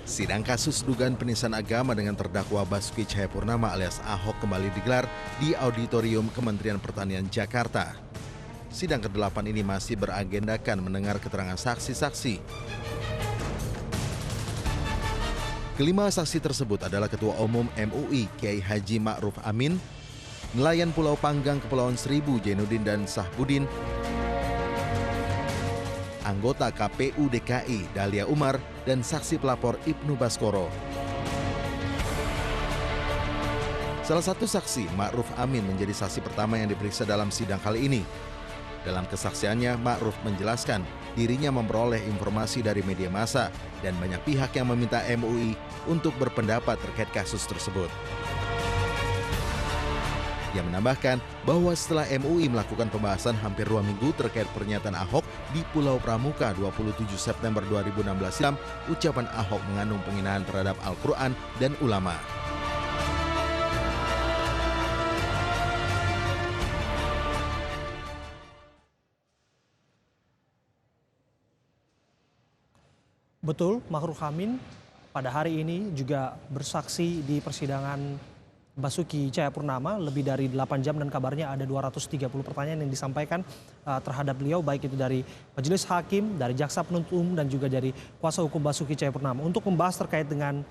Sidang kasus dugaan penistaan agama dengan terdakwa Basuki Cahayapurnama alias Ahok kembali digelar di Auditorium Kementerian Pertanian Jakarta. Sidang ke-8 ini masih beragendakan mendengar keterangan saksi-saksi. Kelima saksi tersebut adalah Ketua Umum MUI Kiai Haji Ma'ruf Amin, nelayan Pulau Panggang Kepulauan Seribu Jainuddin dan Sahbudin, anggota KPU DKI Dahlia Umar, dan saksi pelapor Ibnu Baskoro. Salah satu saksi, Ma'ruf Amin, menjadi saksi pertama yang diperiksa dalam sidang kali ini. Dalam kesaksiannya, Ma'ruf menjelaskan dirinya memperoleh informasi dari media massa dan banyak pihak yang meminta MUI untuk berpendapat terkait kasus tersebut. Ia menambahkan bahwa setelah MUI melakukan pembahasan hampir 2 minggu terkait pernyataan Ahok di Pulau Pramuka 27 September 2016 silam, ucapan Ahok mengandung penghinaan terhadap Al-Quran dan ulama. Betul, Ma'ruf Amin pada hari ini juga bersaksi di persidangan Basuki Cahayapurnama lebih dari 8 jam dan kabarnya ada 230 pertanyaan yang disampaikan terhadap beliau, baik itu dari majelis hakim, dari jaksa penuntut umum dan juga dari kuasa hukum Basuki Cahayapurnama. Untuk membahas terkait dengan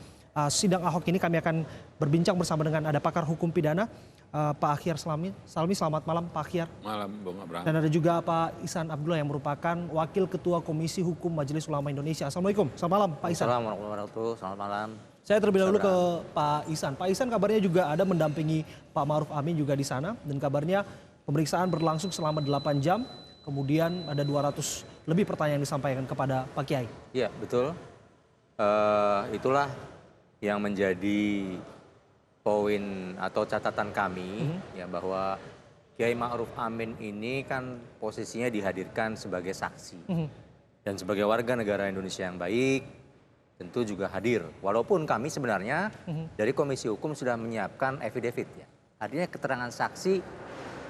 sidang Ahok ini kami akan berbincang bersama dengan ada pakar hukum pidana Pak Akhyar Salmi. Selamat malam Pak Akhyar. Malam Bung Abraham. Dan ada juga Pak Ihsan Abdullah yang merupakan Wakil Ketua Komisi Hukum Majelis Ulama Indonesia. Assalamualaikum. Selamat malam Pak Ihsan. Assalamualaikum warahmatullahi wabarakatuh. Selamat malam. Saya terlebih dahulu ke Pak Ihsan. Pak Ihsan kabarnya juga ada mendampingi Pak Ma'ruf Amin juga di sana. Dan kabarnya pemeriksaan berlangsung selama 8 jam. Kemudian ada 200 lebih pertanyaan yang disampaikan kepada Pak Kiai. Iya betul. Itulah yang menjadi poin atau catatan kami ya, bahwa Kiai Ma'ruf Amin ini kan posisinya dihadirkan sebagai saksi dan sebagai warga negara Indonesia yang baik tentu juga hadir. Walaupun kami sebenarnya dari Komisi Hukum sudah menyiapkan affidavit ya, artinya keterangan saksi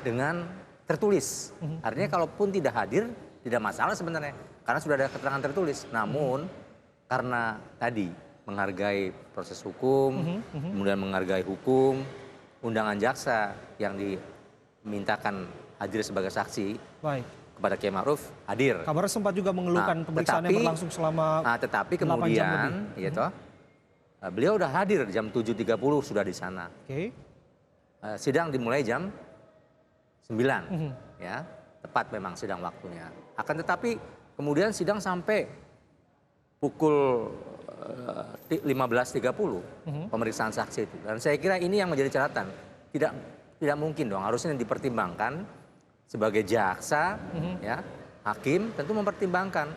dengan tertulis. Artinya kalaupun tidak hadir tidak masalah sebenarnya karena sudah ada keterangan tertulis. Namun karena tadi menghargai proses hukum, kemudian menghargai hukum, undangan jaksa yang dimintakan hadir sebagai saksi kepada Kiai Ma'ruf hadir. Kabarnya sempat juga mengeluhkan pemeriksaan yang berlangsung selama 8 tetapi jam kemudian lebih. Beliau udah hadir jam 7.30 sudah di sana. Sidang dimulai jam 9 ya, tepat memang sidang waktunya. Akan tetapi kemudian sidang sampai pukul 15.30 pemeriksaan saksi itu. Dan saya kira ini yang menjadi catatan. Tidak mungkin dong, harusnya dipertimbangkan sebagai jaksa, ya, hakim tentu mempertimbangkan.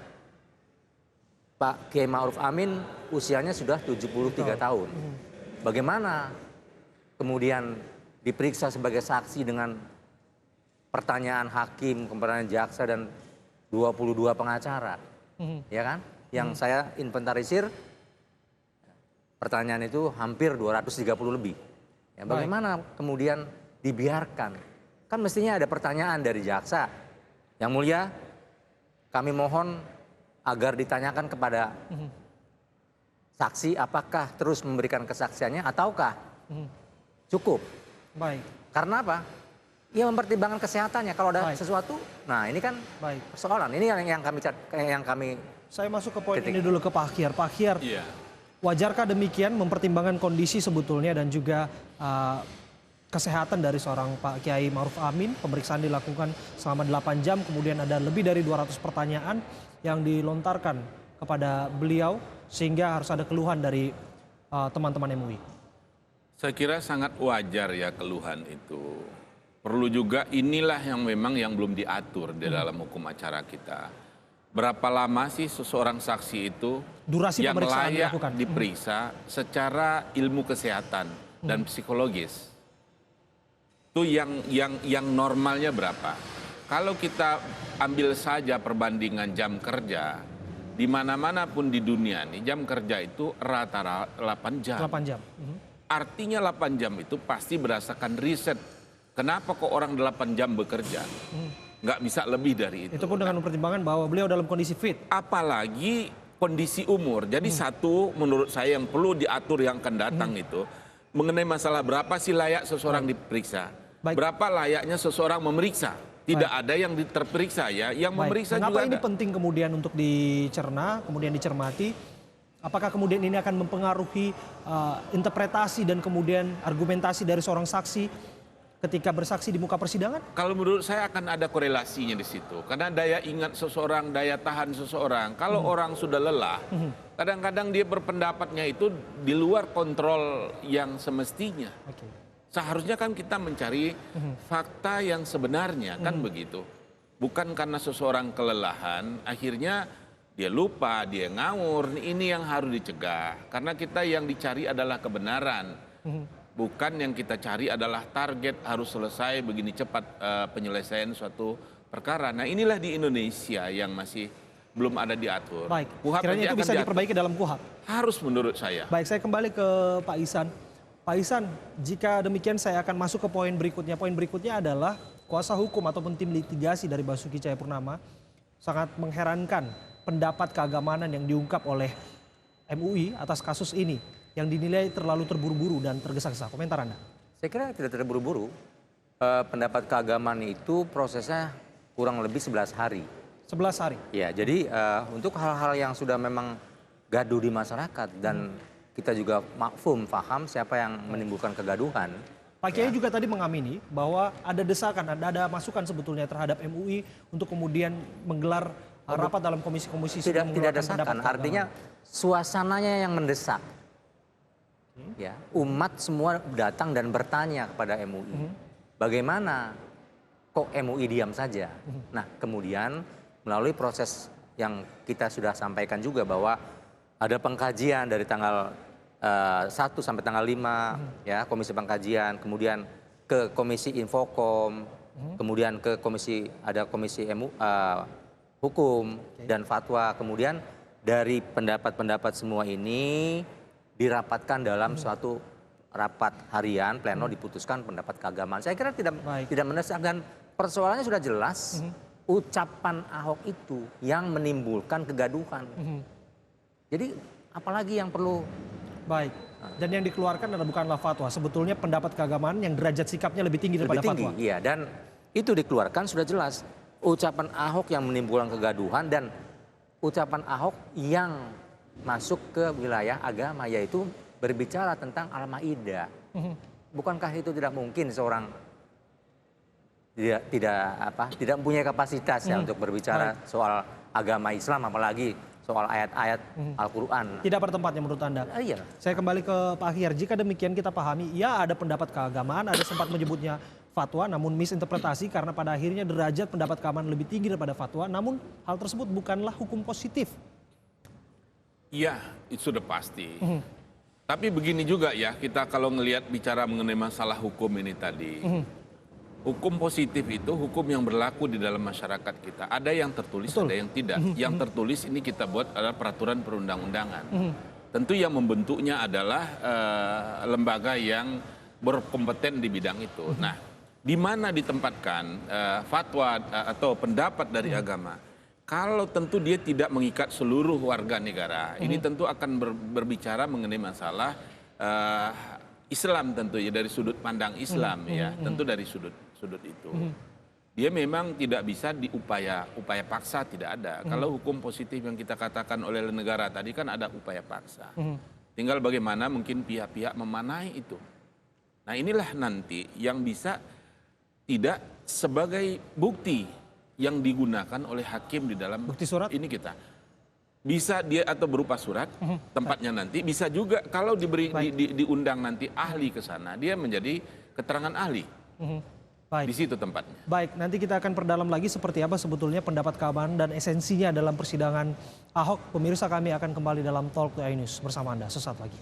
Pak Kiai Ma'ruf Amin usianya sudah 73 tahun. Bagaimana kemudian diperiksa sebagai saksi dengan pertanyaan hakim, kemudian jaksa dan 22 pengacara, ya kan? Yang saya inventarisir pertanyaan itu hampir 230 lebih. Ya, bagaimana kemudian dibiarkan? Kan mestinya ada pertanyaan dari jaksa. Yang mulia, kami mohon agar ditanyakan kepada saksi apakah terus memberikan kesaksiannya ataukah cukup. Karena apa? Ya mempertimbangkan kesehatannya. Kalau ada sesuatu, nah ini kan persoalan. Ini yang kami Saya masuk ke poin ini dulu ke Pak Akhyar. Pak Akhyar, wajarkah demikian mempertimbangkan kondisi sebetulnya dan juga kesehatan dari seorang Pak Kiai Ma'ruf Amin? Pemeriksaan dilakukan selama 8 jam, kemudian ada lebih dari 200 pertanyaan yang dilontarkan kepada beliau sehingga harus ada keluhan dari teman-teman MUI. Saya kira sangat wajar ya keluhan itu. Perlu juga inilah yang memang yang belum diatur di dalam hukum acara kita. Berapa lama sih seseorang saksi itu durasi yang layak dilakukan? Diperiksa secara ilmu kesehatan dan psikologis? Itu yang normalnya berapa? Kalau kita ambil saja perbandingan jam kerja, di mana-mana pun di dunia nih jam kerja itu rata-rata 8 jam. 8 jam. Artinya 8 jam itu pasti berdasarkan riset. Kenapa kok orang 8 jam bekerja? Nggak bisa lebih dari itu. Itu pun dengan mempertimbangkan bahwa beliau dalam kondisi fit. Apalagi kondisi umur. Jadi satu menurut saya yang perlu diatur yang akan datang itu mengenai masalah berapa sih layak seseorang diperiksa. Berapa layaknya seseorang memeriksa. Tidak ada yang terperiksa ya, yang memeriksa juga Mengapa ada. ini penting kemudian untuk dicerna, kemudian dicermati? Apakah kemudian ini akan mempengaruhi interpretasi dan kemudian argumentasi dari seorang saksi ketika bersaksi di muka persidangan? Kalau menurut saya akan ada korelasinya di situ. Karena daya ingat seseorang, daya tahan seseorang. Kalau orang sudah lelah, kadang-kadang dia berpendapatnya itu di luar kontrol yang semestinya. Seharusnya kan kita mencari fakta yang sebenarnya, kan begitu. Bukan karena seseorang kelelahan, akhirnya dia lupa, dia ngawur. Ini yang harus dicegah. Karena kita yang dicari adalah kebenaran. Bukan yang kita cari adalah target harus selesai begini cepat penyelesaian suatu perkara. Nah inilah di Indonesia yang masih belum ada diatur. Baik, KUHP kiranya itu bisa diatur. diperbaiki dalam KUHP. Harus menurut saya. Baik, saya kembali ke Pak Ihsan. Pak Ihsan, jika demikian saya akan masuk ke poin berikutnya. Poin berikutnya adalah kuasa hukum ataupun tim litigasi dari Basuki Cahayapurnama sangat mengherankan pendapat keagamanan yang diungkap oleh MUI atas kasus ini yang dinilai terlalu terburu-buru dan tergesa-gesa. Komentar Anda? Saya kira tidak terburu-buru. Pendapat keagamaan itu prosesnya kurang lebih 11 hari. 11 hari? Ya, jadi untuk hal-hal yang sudah memang gaduh di masyarakat dan kita juga makfum, paham siapa yang menimbulkan kegaduhan. Pak Kiai juga tadi mengamini bahwa ada desakan, ada masukan sebetulnya terhadap MUI untuk kemudian menggelar rapat dalam komisi-komisi. Tidak desakan, artinya suasananya yang mendesak. Ya, umat semua datang dan bertanya kepada MUI, bagaimana kok MUI diam saja? Nah, kemudian melalui proses yang kita sudah sampaikan juga bahwa ada pengkajian dari tanggal 1 sampai tanggal 5, ya, komisi pengkajian, kemudian ke komisi Infokom, kemudian ke ada komisi hukum dan fatwa, kemudian dari pendapat-pendapat semua ini dirapatkan dalam suatu rapat harian pleno diputuskan pendapat keagamaan. Saya kira tidak mendesak dan persoalannya sudah jelas. Ucapan Ahok itu yang menimbulkan kegaduhan. Jadi apalagi yang perlu? Baik. Dan yang dikeluarkan adalah bukanlah fatwa. Sebetulnya pendapat keagamaan yang derajat sikapnya lebih tinggi daripada fatwa. Iya, dan itu dikeluarkan sudah jelas. Ucapan Ahok yang menimbulkan kegaduhan dan ucapan Ahok yang masuk ke wilayah agama, yaitu berbicara tentang Al-Maidah. Bukankah itu tidak mungkin seorang tidak mempunyai kapasitas ya untuk berbicara soal agama Islam, apalagi soal ayat-ayat Al-Quran. Tidak bertempatnya menurut Anda? Iya. Saya kembali ke Pak Ahyar. Jika demikian kita pahami, ya ada pendapat keagamaan, ada sempat menyebutnya fatwa, namun misinterpretasi karena pada akhirnya derajat pendapat keagamaan lebih tinggi daripada fatwa, namun hal tersebut bukanlah hukum positif. Iya, itu sudah pasti. Tapi begini juga ya, kita kalau ngelihat bicara mengenai masalah hukum ini tadi. Hukum positif itu hukum yang berlaku di dalam masyarakat kita. Ada yang tertulis, ada yang tidak. Yang tertulis ini kita buat adalah peraturan perundang-undangan. Tentu yang membentuknya adalah lembaga yang berkompeten di bidang itu. Nah, di mana ditempatkan fatwa atau pendapat dari agama? Kalau tentu dia tidak mengikat seluruh warga negara, ini tentu akan berbicara mengenai masalah Islam tentu ya, dari sudut pandang Islam ya, tentu dari sudut itu. Dia memang tidak bisa upaya paksa, tidak ada. Kalau hukum positif yang kita katakan oleh negara tadi kan ada upaya paksa. Tinggal bagaimana mungkin pihak-pihak memanai itu. Nah inilah nanti yang bisa tidak sebagai bukti yang digunakan oleh hakim di dalam bukti surat ini kita bisa dia atau berupa surat tempatnya nanti bisa juga kalau diundang nanti ahli ke sana dia menjadi keterangan ahli. Baik. Di situ tempatnya. Baik, nanti kita akan perdalam lagi seperti apa sebetulnya pendapat keagamaan dan esensinya dalam persidangan Ahok. Pemirsa, kami akan kembali dalam Talk to iNews bersama Anda sesaat lagi.